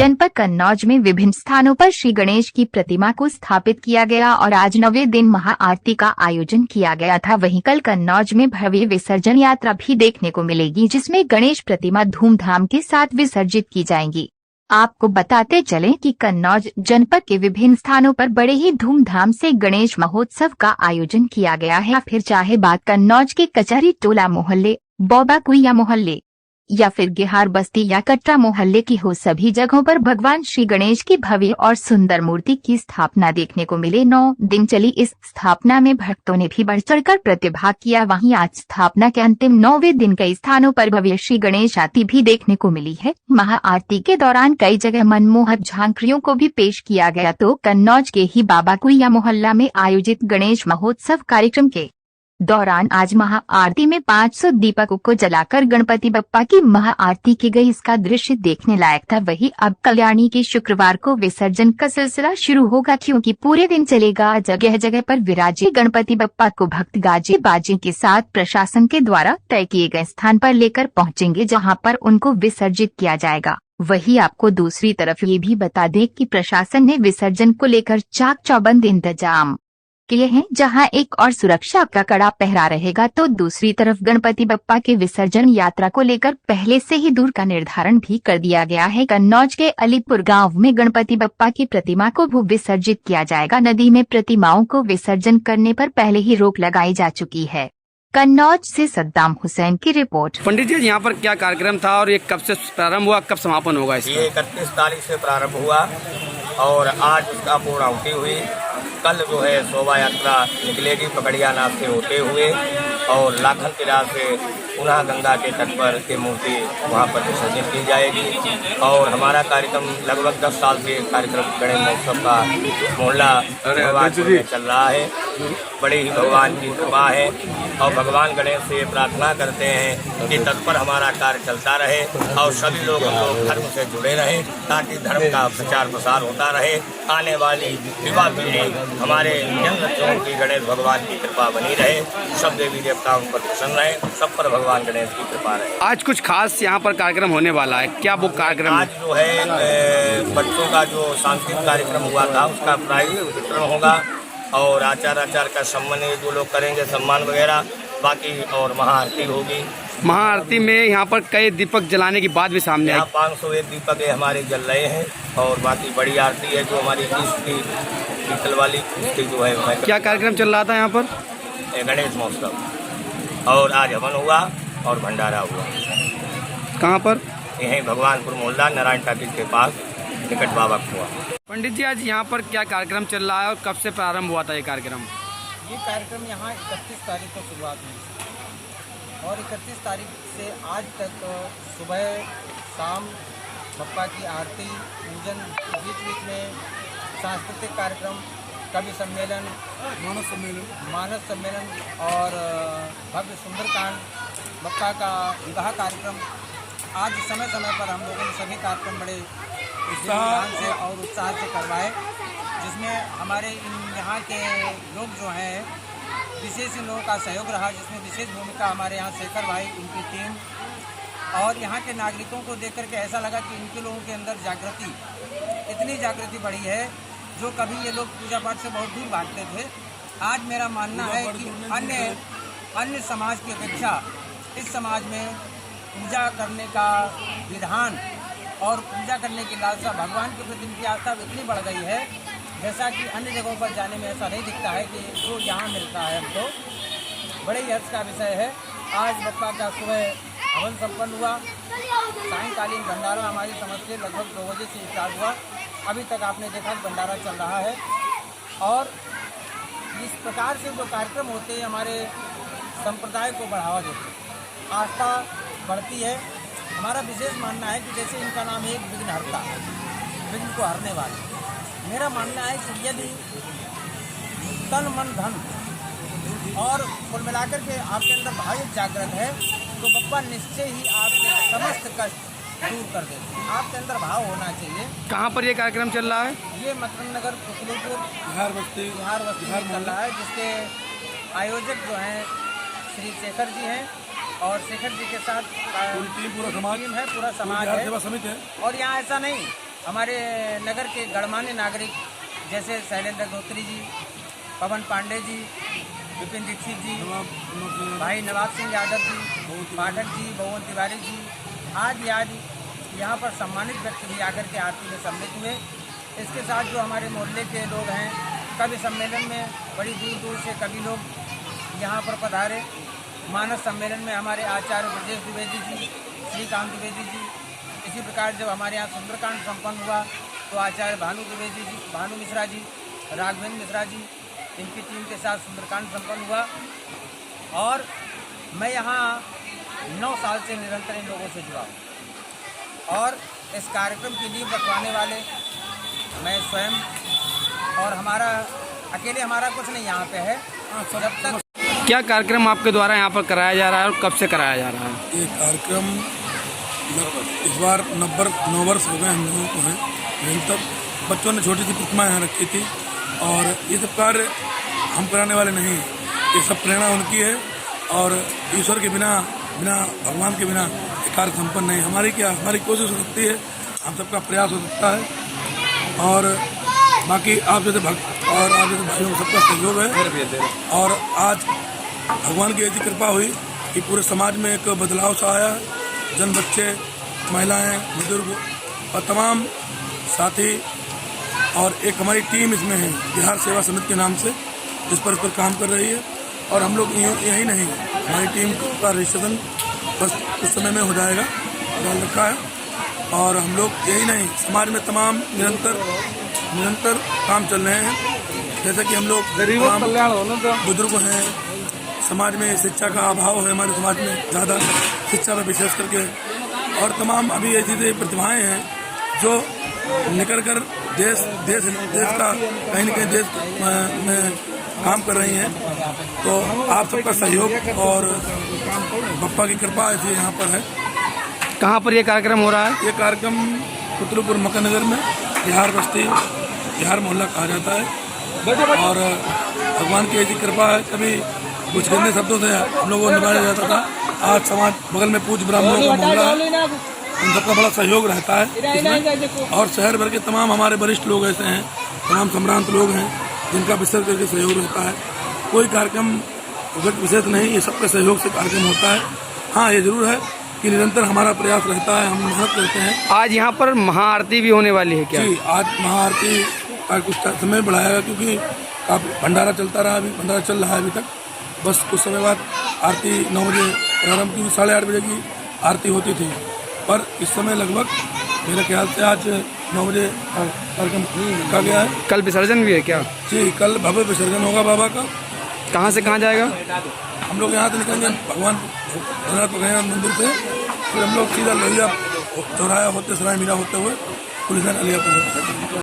जनपद कन्नौज में विभिन्न स्थानों पर श्री गणेश की प्रतिमा को स्थापित किया गया और आज 9वें दिन महाआरती का आयोजन किया गया था। वहीं कल कन्नौज में भव्य विसर्जन यात्रा भी देखने को मिलेगी, जिसमें गणेश प्रतिमा धूमधाम के साथ विसर्जित की जाएंगी। आपको बताते चलें कि कन्नौज जनपद के विभिन्न स्थानों पर बड़े ही धूमधाम से गणेश महोत्सव का आयोजन किया गया है। फिर चाहे बात कन्नौज के कचहरी टोला मोहल्ले, बौबा कुइया मोहल्ले या फिर गेहार बस्ती या कटरा मोहल्ले की हो, सभी जगहों पर भगवान श्री गणेश की भव्य और सुंदर मूर्ति की स्थापना देखने को मिले। 9 दिन चली इस स्थापना में भक्तों ने भी बढ़ चढ़कर प्रतिभाग किया। वहीं आज स्थापना के अंतिम 9वें दिन कई स्थानों पर भव्य श्री गणेश आरती भी देखने को मिली है। महाआरती के दौरान कई जगह मनमोहक झांकियों को भी पेश किया गया। तो कन्नौज के ही बाबा कुइया मोहल्ला में आयोजित गणेश महोत्सव कार्यक्रम के दौरान आज महाआरती में 500 दीपकों को जलाकर गणपति बप्पा की महाआरती की गई। इसका दृश्य देखने लायक था। वहीं अब कल्याणी के शुक्रवार को विसर्जन का सिलसिला शुरू होगा, क्योंकि पूरे दिन चलेगा। जगह जगह पर विराजे गणपति बप्पा को भक्त गाजे बाजे के साथ प्रशासन के द्वारा तय किए गए स्थान पर लेकर पहुंचेंगे, जहां पर उनको विसर्जित किया जाएगा। वहीं आपको दूसरी तरफ ये भी बता दें कि प्रशासन ने विसर्जन को लेकर चाक चौबंद इंतजाम किए हैं, जहां एक और सुरक्षा का कड़ा पहरा रहेगा, तो दूसरी तरफ गणपति बप्पा के विसर्जन यात्रा को लेकर पहले से ही दूर का निर्धारण भी कर दिया गया है। कन्नौज के अलीपुर गांव में गणपति बप्पा की प्रतिमा को भू विसर्जित किया जाएगा। नदी में प्रतिमाओं को विसर्जन करने पर पहले ही रोक लगाई जा चुकी है। कन्नौज से सद्दाम हुसैन की रिपोर्ट। पंडित जी, यहाँ पर क्या कार्यक्रम था और ये कब से प्रारंभ हुआ, कब समापन होगा? ये 31 तारीख से प्रारंभ हुआ और आज उसका पूर्णाहुति हुई। कल जो है शोभा यात्रा निकलेगी पकड़िया नाथ से होते हुए और लाखन तिरार से पुनः गंगा के तट पर ये मूर्ति वहाँ पर विसर्जित की जाएगी। और हमारा कार्यक्रम लगभग 10 साल से कार्यक्रम गणेश महोत्सव का मोहल्ला में चल रहा है। बड़े ही भगवान की कृपा है और भगवान गणेश से प्रार्थना करते हैं कि तत्पर हमारा कार्य चलता रहे और सभी लोग हम लोग धर्म से जुड़े रहें, ताकि धर्म का प्रचार प्रसार होता रहे। आने वाली युवा पीढ़ी हमारे जन बच्चों की गणेश भगवान की कृपा बनी रहे, सब देवी देवताओं पर प्रसन्न रहे, सब पर भगवान गणेश की कृपा रहे। आज कुछ खास यहाँ पर कार्यक्रम होने वाला है, क्या वो कार्यक्रम? आज जो है बच्चों का जो सांस्कृतिक कार्यक्रम हुआ था उसका प्राइज वितरण होगा और आचार का सम्मान जो लोग करेंगे, सम्मान वगैरह बाकी, और महाआरती होगी। महाआरती में यहाँ पर कई दीपक जलाने की बात भी सामने आई। 501 दीपक हमारे जल रहे हैं और बाकी बड़ी आरती है जो हमारी पीतल वाली जो है। क्या कार्यक्रम चल रहा था यहाँ पर? गणेश महोत्सव और आज हवन हुआ और भंडारा हुआ। कहाँ पर? यहीं भगवानपुर मोहल्ला नारायण टाकिज के पास निकट बाबा कुआ। पंडित जी, आज यहाँ पर क्या कार्यक्रम चल रहा है और कब से प्रारंभ हुआ था ये कार्यक्रम? ये कार्यक्रम यहाँ 31 तारीख को शुरुआत हुई और 31 तारीख से आज तक सुबह शाम बप्पा की आरती पूजन, बीच में सांस्कृतिक कार्यक्रम, कवि सम्मेलन, मानस सम्मेलन और भव्य सुंदरकांड, बप्पा का विवाह कार्यक्रम। आज समय समय पर हम लोगों ने सभी कार्यक्रम बड़े उत्साह से और उत्साह से करवाए, जिसमें हमारे यहाँ के लोग जो हैं विशेष इन लोगों का सहयोग रहा, जिसमें विशेष भूमिका हमारे यहाँ शेखर भाई, इनकी टीम और यहाँ के नागरिकों को देख करके ऐसा लगा कि इनके लोगों के अंदर इतनी जागृति बढ़ी है जो कभी ये लोग पूजा पाठ से बहुत दूर भागते थे। आज मेरा मानना है कि अन्य समाज की अपेक्षा इस समाज में पूजा करने का विधान और पूजा करने की लालसा, भगवान के प्रति इनकी आस्था इतनी बढ़ गई है, जैसा कि अन्य जगहों पर जाने में ऐसा नहीं दिखता है कि जो यहाँ मिलता है हमको। बड़े ही हर्ष का विषय है। आज बप्पा का सुबह हवन संपन्न हुआ, सायंकालीन भंडारा हमारी समझ से लगभग 2 बजे से स्टार्ट हुआ। अभी तक आपने देखा कि भंडारा चल रहा है और इस प्रकार से जो कार्यक्रम होते हैं हमारे संप्रदाय को बढ़ावा देते हैं, आस्था बढ़ती है। हमारा विशेष मानना है कि जैसे इनका नाम है विघ्नहर्ता, विघ्न को हरने वाले। मेरा मानना है कि यदि तन मन धन और कुल मिलाकर के आपके अंदर भाव जागृत है तो बप्पा निश्चय ही आपके समस्त कष्ट दूर कर देते। आपके अंदर भाव होना चाहिए। कहाँ पर ये कार्यक्रम चल रहा है? ये मकरन नगर कुकलूपुर बिहार बस्ती में चल रहा है, जिसके आयोजक जो हैं श्री शेखर जी हैं और शेखर जी के साथ पूरा समाज है, पूरा समाज है। और यहाँ ऐसा नहीं हमारे नगर के गणमान्य नागरिक जैसे शैलेंद्र गौत्री जी, पवन पांडे जी, विपिन दीक्षित जी, भाई नवाब सिंह यादव जी, पाठक जी, भगवान तिवारी जी आदि यहाँ पर सम्मानित व्यक्ति भी आकर के आरती में सम्मिलित हुए। इसके साथ जो हमारे मोहल्ले के लोग हैं, कवि सम्मेलन में बड़ी दूर दूर से कवि लोग यहाँ पर पधारे। मानस सम्मेलन में हमारे आचार्य ब्रजेश द्विवेदी जी, श्रीकांत द्विवेदी जी, इसी प्रकार जब हमारे यहाँ सुंदरकांड संपन्न हुआ तो आचार्य भानु मिश्रा जी, राघवेंद्र मिश्रा जी, इनकी टीम के साथ सुंदरकांड संपन्न हुआ। और मैं यहाँ 9 साल से निरंतर इन लोगों से जुड़ा हूँ और इस कार्यक्रम की नींव रखवाने वाले मैं स्वयं, और हमारा कुछ नहीं यहाँ पे है। जब तक क्या कार्यक्रम आपके द्वारा यहाँ पर कराया जा रहा है और कब से कराया जा रहा है? ये कार्यक्रम इस बार 9 वर्ष हो गए हम लोगों को हैं। निरंतर बच्चों ने छोटी सी प्रतिमा यहाँ रखी थी और ये सब कार्य हम कराने वाले नहीं, ये सब प्रेरणा उनकी है और ईश्वर के बिना भगवान के बिना ये कार्य संपन्न नहीं। हमारी कोशिश हो सकती है, हम सबका प्रयास हो सकता है और बाकी आप जैसे भाइयों का सबका सहयोग है। और आज भगवान की ऐसी कृपा हुई कि पूरे समाज में एक बदलाव सा आया। जन बच्चे, महिलाएं, बुजुर्ग और तमाम साथी और एक हमारी टीम इसमें है बिहार सेवा समिति के नाम से, इस पर काम कर रही है। और हम लोग यही नहीं, हमारी टीम का रजिस्ट्रेशन बस कुछ समय में हो जाएगा, डाल रखा है। और हम लोग यही नहीं, समाज में तमाम निरंतर काम चल रहे हैं। जैसे कि हम लोग बुजुर्ग हैं, समाज में शिक्षा का अभाव है, हमारे समाज में ज़्यादा शिक्षा में विशेष करके, और तमाम अभी ऐसी प्रतिभाएं हैं जो निकल कर देश का कहीं न कहीं देश में काम कर रही हैं। तो आप सबका सहयोग और बप्पा की कृपा ऐसी यहाँ पर है। कहाँ पर ये कार्यक्रम हो रहा है? ये कार्यक्रम पुतलपुर मक्कानगर में बिहार बस्ती, बिहार मोहल्ला कहा जाता है। और भगवान की ऐसी कृपा है, कभी कुछ गंदे शब्दों से हम लोगों को निभाया जाता था। आज समाज बगल में पूज्य ब्राह्मणों का मोहल्ला है, उन सबका बड़ा सहयोग रहता है इसमें। और शहर भर के तमाम हमारे वरिष्ठ लोग ऐसे हैं, तमाम सम्रांत लोग हैं जिनका विशेष करके सहयोग रहता है। कोई कार्यक्रम विशेष नहीं, ये सबके सहयोग से कार्यक्रम होता है। हाँ, ये जरूर है कि निरंतर हमारा प्रयास रहता है, हम मेहनत करते हैं। आज यहाँ पर महाआरती भी होने वाली है क्या? जी, आज महाआरती का कुछ समय बढ़ाएगा क्योंकि काफी भंडारा चलता रहा, अभी भंडारा चल रहा है अभी तक। बस कुछ समय बाद आरती 9 बजे प्रारंभ की, 8:30 बजे की आरती होती थी, पर इस समय लगभग मेरे ख्याल से आज 9 बजे कार्यक्रम रखा गया है। कल विसर्जन भी है क्या? जी, कल भव्य विसर्जन होगा बाबा का। कहाँ से कहाँ जाएगा? हम लोग यहाँ से निकलेंगे भगवान भोलेनाथ मंदिर से, फिर हम लोग सीधा लोहिया चौराया होते सराय मीरा होते हुए पुलिस लाइन अलियापुर।